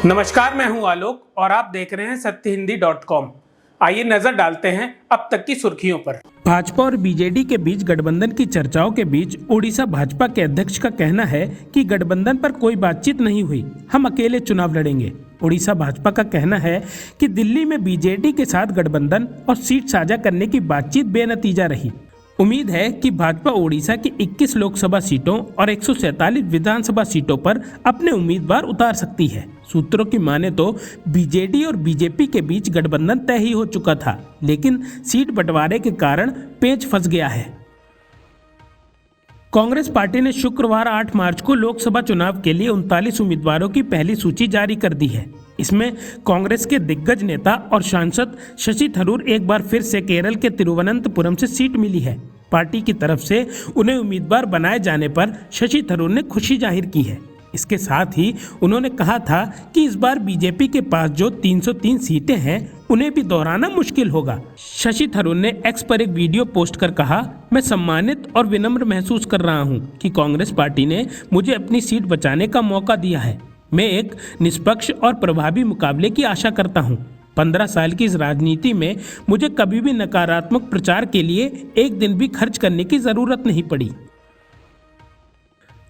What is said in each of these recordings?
नमस्कार, मैं हूं आलोक और आप देख रहे हैं सत्यहिंदी.com। आइए नजर डालते हैं अब तक की सुर्खियों पर। भाजपा और बीजेडी के बीच गठबंधन की चर्चाओं के बीच ओडिशा भाजपा के अध्यक्ष का कहना है कि गठबंधन पर कोई बातचीत नहीं हुई, हम अकेले चुनाव लड़ेंगे। ओडिशा भाजपा का कहना है कि दिल्ली में बीजेडी के साथ गठबंधन और सीट साझा करने की बातचीत बेनतीजा रही। उम्मीद है कि भाजपा ओडिशा की 21 लोकसभा सीटों और 147 विधानसभा सीटों पर अपने उम्मीदवार उतार सकती है। सूत्रों की माने तो बीजेडी और बीजेपी के बीच गठबंधन तय ही हो चुका था, लेकिन सीट बंटवारे के कारण पेंच फंस गया है। कांग्रेस पार्टी ने शुक्रवार 8 मार्च को लोकसभा चुनाव के लिए 39 उम्मीदवारों की पहली सूची जारी कर दी है। इसमें कांग्रेस के दिग्गज नेता और सांसद शशि थरूर एक बार फिर से केरल के तिरुवनंतपुरम से सीट मिली है। पार्टी की तरफ से उन्हें उम्मीदवार बनाए जाने पर शशि थरूर ने खुशी जाहिर की है। इसके साथ ही उन्होंने कहा था कि इस बार बीजेपी के पास जो 303 सीटें हैं उन्हें भी दोहराना मुश्किल होगा। शशि थरूर ने एक्स पर एक वीडियो पोस्ट कर कहा, मैं सम्मानित और विनम्र महसूस कर रहा हूं कि कांग्रेस पार्टी ने मुझे अपनी सीट बचाने का मौका दिया है। मैं एक निष्पक्ष और प्रभावी मुकाबले की आशा करता हूं। 15 साल की इस राजनीति में मुझे कभी भी नकारात्मक प्रचार के लिए एक दिन भी खर्च करने की जरूरत नहीं पड़ी।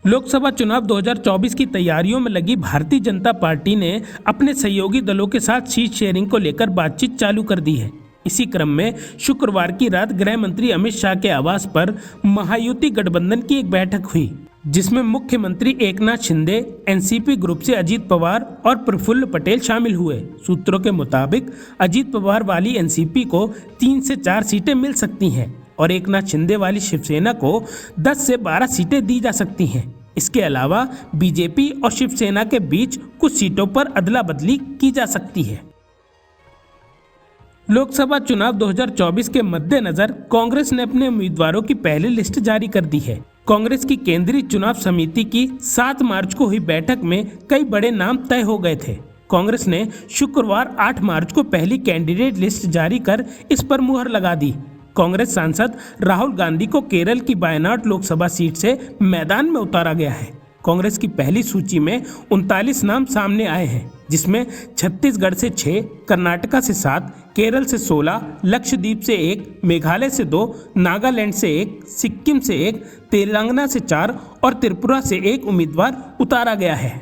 लोकसभा चुनाव 2024 की तैयारियों में लगी भारतीय जनता पार्टी ने अपने सहयोगी दलों के साथ सीट शेयरिंग को लेकर बातचीत चालू कर दी है। इसी क्रम में शुक्रवार की रात गृह मंत्री अमित शाह के आवास पर महायुति गठबंधन की एक बैठक हुई, जिसमें मुख्यमंत्री एकनाथ शिंदे, एनसीपी ग्रुप से अजीत पवार और प्रफुल्ल पटेल शामिल हुए। सूत्रों के मुताबिक अजीत पवार वाली एनसीपी को 3 से 4 सीटें मिल सकती हैं और एकनाथ शिंदे वाली शिवसेना को 10 से 12 सीटें दी जा सकती हैं। इसके अलावा बीजेपी और शिवसेना के बीच कुछ सीटों पर अदला बदली की जा सकती है। लोकसभा चुनाव 2024 के मद्देनजर कांग्रेस ने अपने उम्मीदवारों की पहली लिस्ट जारी कर दी है। कांग्रेस की केंद्रीय चुनाव समिति की 7 मार्च को हुई बैठक में कई बड़े नाम तय हो गए थे। कांग्रेस ने शुक्रवार 8 मार्च को पहली कैंडिडेट लिस्ट जारी कर इस पर मुहर लगा दी। कांग्रेस सांसद राहुल गांधी को केरल की वायनाड लोकसभा सीट से मैदान में उतारा गया है। कांग्रेस की पहली सूची में 39 नाम सामने आए हैं, जिसमें छत्तीसगढ़ से 6, कर्नाटका से 7, केरल से 16, लक्षद्वीप से 1, मेघालय से 2, नागालैंड से 1, सिक्किम से 1, तेलंगाना से 4 और त्रिपुरा से 1 उम्मीदवार उतारा गया है।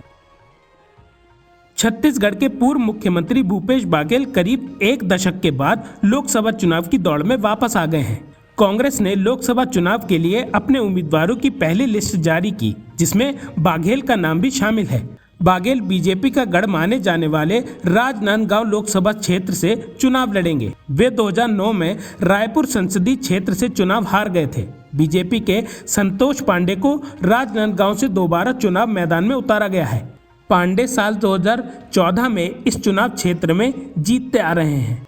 छत्तीसगढ़ के पूर्व मुख्यमंत्री भूपेश बाघेल करीब 1 दशक के बाद लोकसभा चुनाव की दौड़ में वापस आ गए हैं। कांग्रेस ने लोकसभा चुनाव के लिए अपने उम्मीदवारों की पहली लिस्ट जारी की, जिसमें बाघेल का नाम भी शामिल है। बाघेल बीजेपी का गढ़ माने जाने वाले राजनांदगांव लोकसभा क्षेत्र से चुनाव लड़ेंगे। वे 2009 में रायपुर संसदीय क्षेत्र से चुनाव हार गए थे। बीजेपी के संतोष पांडे को राजनांदगांव से दोबारा चुनाव मैदान में उतारा गया है। पांडे साल 2014 में इस चुनाव क्षेत्र में जीतते आ रहे हैं।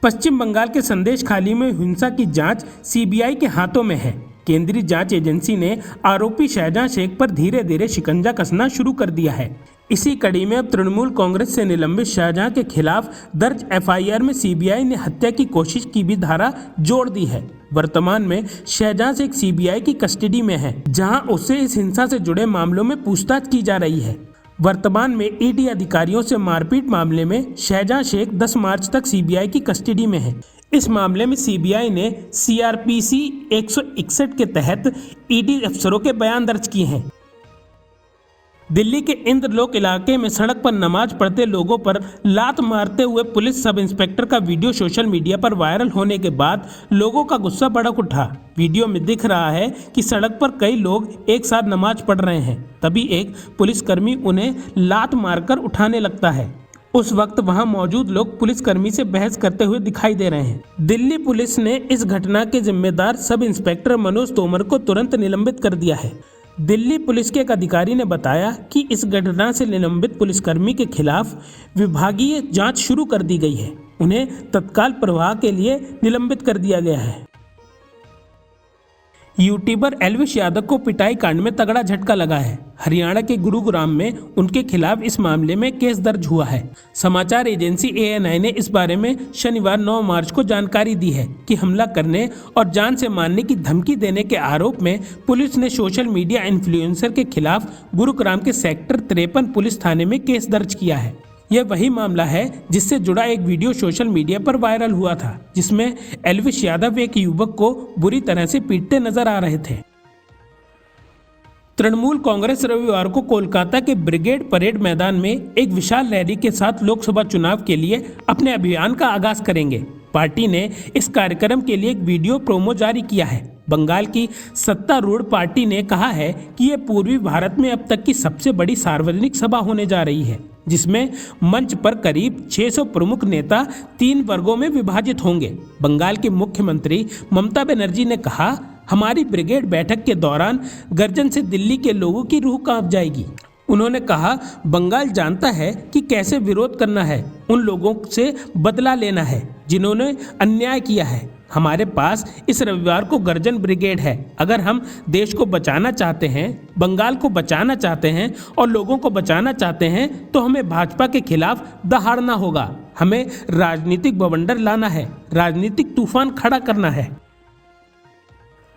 पश्चिम बंगाल के संदेश खाली में हिंसा की जांच सीबीआई के हाथों में है। केंद्रीय जांच एजेंसी ने आरोपी शहजहां शेख पर धीरे धीरे शिकंजा कसना शुरू कर दिया है। इसी कड़ी में अब तृणमूल कांग्रेस से निलंबित शाहजहां के खिलाफ दर्ज एफआईआर में सीबीआई ने हत्या की कोशिश की भी धारा जोड़ दी है। वर्तमान में शहजहां शेख सीबीआई की कस्टडी में है, जहां उससे इस हिंसा से जुड़े मामलों में पूछताछ की जा रही है। वर्तमान में ईडी अधिकारियों से मारपीट मामले में शहजहां शेख 10 मार्च तक सीबीआई की कस्टडी में है। इस मामले में सीबीआई ने सीआरपीसी 161 के तहत ईडी अफसरों के बयान दर्ज किए हैं। दिल्ली के इंद्रलोक इलाके में सड़क पर नमाज पढ़ते लोगों पर लात मारते हुए पुलिस सब इंस्पेक्टर का वीडियो सोशल मीडिया पर वायरल होने के बाद लोगों का गुस्सा भड़क उठा। वीडियो में दिख रहा है कि सड़क पर कई लोग एक साथ नमाज पढ़ रहे हैं, तभी एक पुलिसकर्मी उन्हें लात मारकर उठाने लगता है। उस वक्त वहां मौजूद लोग पुलिसकर्मी से बहस करते हुए दिखाई दे रहे हैं। दिल्ली पुलिस ने इस घटना के जिम्मेदार सब इंस्पेक्टर मनोज तोमर को तुरंत निलंबित कर दिया है। दिल्ली पुलिस के एक अधिकारी ने बताया कि इस घटना से निलंबित पुलिसकर्मी के खिलाफ विभागीय जांच शुरू कर दी गई है। उन्हें तत्काल प्रभाव के लिए निलंबित कर दिया गया है। यूट्यूबर एल्विश यादव को पिटाई कांड में तगड़ा झटका लगा है। हरियाणा के गुरुग्राम में उनके खिलाफ इस मामले में केस दर्ज हुआ है। समाचार एजेंसी ANI ने इस बारे में शनिवार 9 मार्च को जानकारी दी है कि हमला करने और जान से मारने की धमकी देने के आरोप में पुलिस ने सोशल मीडिया इन्फ्लुएंसर के खिलाफ गुरुग्राम के सेक्टर 53 पुलिस थाने में केस दर्ज किया है। यह वही मामला है जिससे जुड़ा एक वीडियो सोशल मीडिया पर वायरल हुआ था, जिसमें एल्विश यादव एक युवक को बुरी तरह से पीटते नजर आ रहे थे। तृणमूल कांग्रेस रविवार को कोलकाता के ब्रिगेड परेड मैदान में एक विशाल रैली के साथ लोकसभा चुनाव के लिए अपने अभियान का आगाज करेंगे। पार्टी ने इस कार्यक्रम के लिए एक वीडियो प्रोमो जारी किया है। बंगाल की सत्तारूढ़ पार्टी ने कहा है कि यह पूर्वी भारत में अब तक की सबसे बड़ी सार्वजनिक सभा होने जा रही है, जिसमें मंच पर करीब 600 प्रमुख नेता 3 वर्गों में विभाजित होंगे। बंगाल की मुख्यमंत्री ममता बनर्जी ने कहा, हमारी ब्रिगेड बैठक के दौरान गर्जन से दिल्ली के लोगों की रूह कांप जाएगी। उन्होंने कहा, बंगाल जानता है कि कैसे विरोध करना है, उन लोगों से बदला लेना है जिन्होंने अन्याय किया है। हमारे पास इस रविवार को गर्जन ब्रिगेड है। अगर हम देश को बचाना चाहते हैं, बंगाल को बचाना चाहते हैं और लोगों को बचाना चाहते हैं तो हमें भाजपा के खिलाफ दहाड़ना होगा। हमें राजनीतिक बवंडर लाना है, राजनीतिक तूफान खड़ा करना है।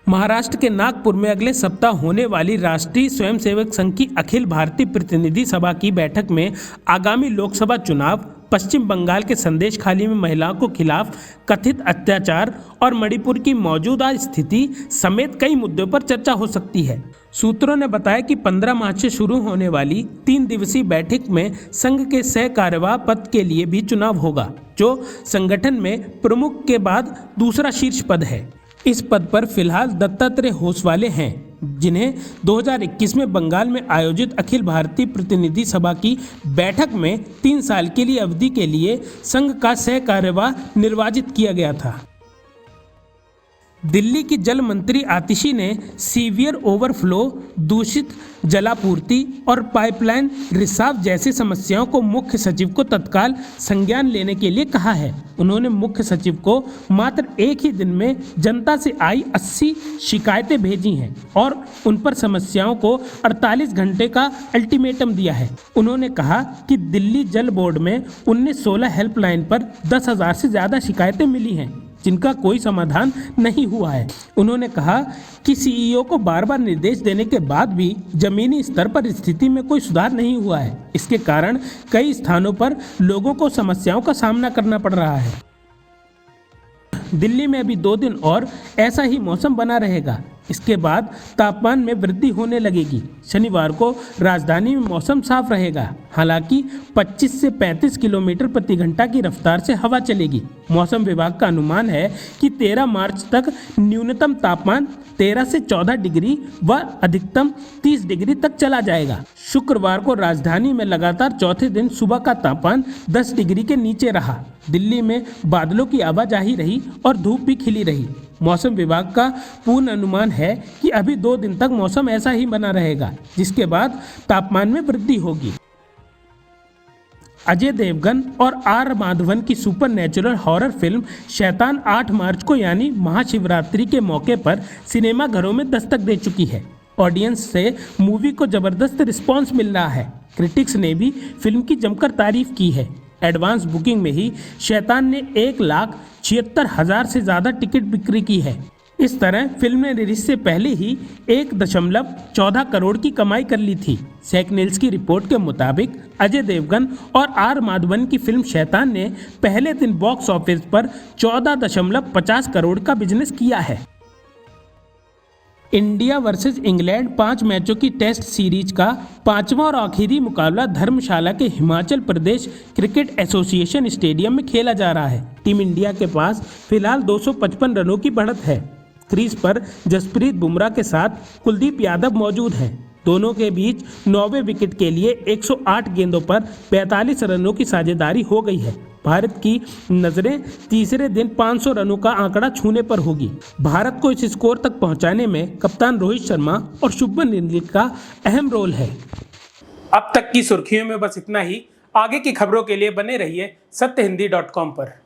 महाराष्ट्र के नागपुर में अगले सप्ताह होने वाली राष्ट्रीय स्वयंसेवक संघ की अखिल भारतीय प्रतिनिधि सभा की बैठक में आगामी लोकसभा चुनाव, पश्चिम बंगाल के संदेश खाली में महिलाओं के खिलाफ कथित अत्याचार और मणिपुर की मौजूदा स्थिति समेत कई मुद्दों पर चर्चा हो सकती है। सूत्रों ने बताया कि 15 मार्च से शुरू होने वाली 3 दिवसीय बैठक में संघ के सह कार्यवाह पद के लिए भी चुनाव होगा, जो संगठन में प्रमुख के बाद दूसरा शीर्ष पद है। इस पद पर फिलहाल दत्तात्रेय होसवाले हैं, जिन्हें 2021 में बंगाल में आयोजित अखिल भारतीय प्रतिनिधि सभा की बैठक में 3 साल के लिए अवधि के लिए संघ का सह कार्यवाह निर्वाचित किया गया था। दिल्ली की जल मंत्री आतिशी ने सीवियर ओवरफ्लो, दूषित जलापूर्ति और पाइपलाइन रिसाव जैसी समस्याओं को मुख्य सचिव को तत्काल संज्ञान लेने के लिए कहा है। उन्होंने मुख्य सचिव को मात्र एक ही दिन में जनता से आई 80 शिकायतें भेजी हैं और उन पर समस्याओं को 48 घंटे का अल्टीमेटम दिया है। उन्होंने कहा कि दिल्ली जल बोर्ड में 1916 हेल्पलाइन पर 10,000 से ज़्यादा शिकायतें मिली हैं, जिनका कोई समाधान नहीं हुआ है। उन्होंने कहा कि CEO को बार बार निर्देश देने के बाद भी जमीनी स्तर पर स्थिति में कोई सुधार नहीं हुआ है। इसके कारण कई स्थानों पर लोगों को समस्याओं का सामना करना पड़ रहा है। दिल्ली में अभी 2 दिन और ऐसा ही मौसम बना रहेगा। इसके बाद तापमान में वृद्धि होने लगेगी। शनिवार को राजधानी में मौसम साफ रहेगा, हालांकि 25 से 35 किलोमीटर प्रति घंटा की रफ्तार से हवा चलेगी। मौसम विभाग का अनुमान है कि 13 मार्च तक न्यूनतम तापमान 13 से 14 डिग्री व अधिकतम 30 डिग्री तक चला जाएगा। शुक्रवार को राजधानी में लगातार चौथे दिन सुबह का तापमान 10 डिग्री के नीचे रहा। दिल्ली में बादलों की आवाजाही रही और धूप भी खिली रही। मौसम विभाग का पूर्ण अनुमान है कि अभी 2 दिन तक मौसम ऐसा ही बना रहेगा, जिसके बाद तापमान में वृद्धि होगी। अजय देवगन और R माधवन की सुपरनैचुरल हॉरर फिल्म शैतान 8 मार्च को यानी महाशिवरात्रि के मौके पर सिनेमा घरों में दस्तक दे चुकी है। ऑडियंस से मूवी को जबरदस्त रिस्पांस मिल रहा है। क्रिटिक्स ने भी फिल्म की जमकर तारीफ की है। एडवांस बुकिंग में ही शैतान ने 1,76,000 से ज़्यादा टिकट बिक्री की है। इस तरह फिल्म ने रिलीज से पहले ही 1.14 करोड़ की कमाई कर ली थी। सेक न्यूज़ की रिपोर्ट के मुताबिक अजय देवगन और R माधवन की फिल्म शैतान ने पहले दिन बॉक्स ऑफिस पर 14.50 करोड़ का बिजनेस किया है। इंडिया वर्सेस इंग्लैंड 5 मैचों की टेस्ट सीरीज का 5वां और आखिरी मुकाबला धर्मशाला के Himachal Pradesh cricket association stadium में खेला जा रहा है। टीम इंडिया के पास फिलहाल 255 रनों की बढ़त है। क्रीज पर जसप्रीत बुमराह के साथ कुलदीप यादव मौजूद हैं। दोनों के बीच 9वें विकेट के लिए 108 गेंदों पर 45 रनों की साझेदारी हो गई है। भारत की नजरें तीसरे दिन 500 रनों का आंकड़ा छूने पर होगी। भारत को इस स्कोर तक पहुंचाने में कप्तान रोहित शर्मा और शुभमन गिल का अहम रोल है। अब तक की सुर्खियों में बस इतना ही। आगे की खबरों के लिए बने रहिए सत्यहिंदी.com पर।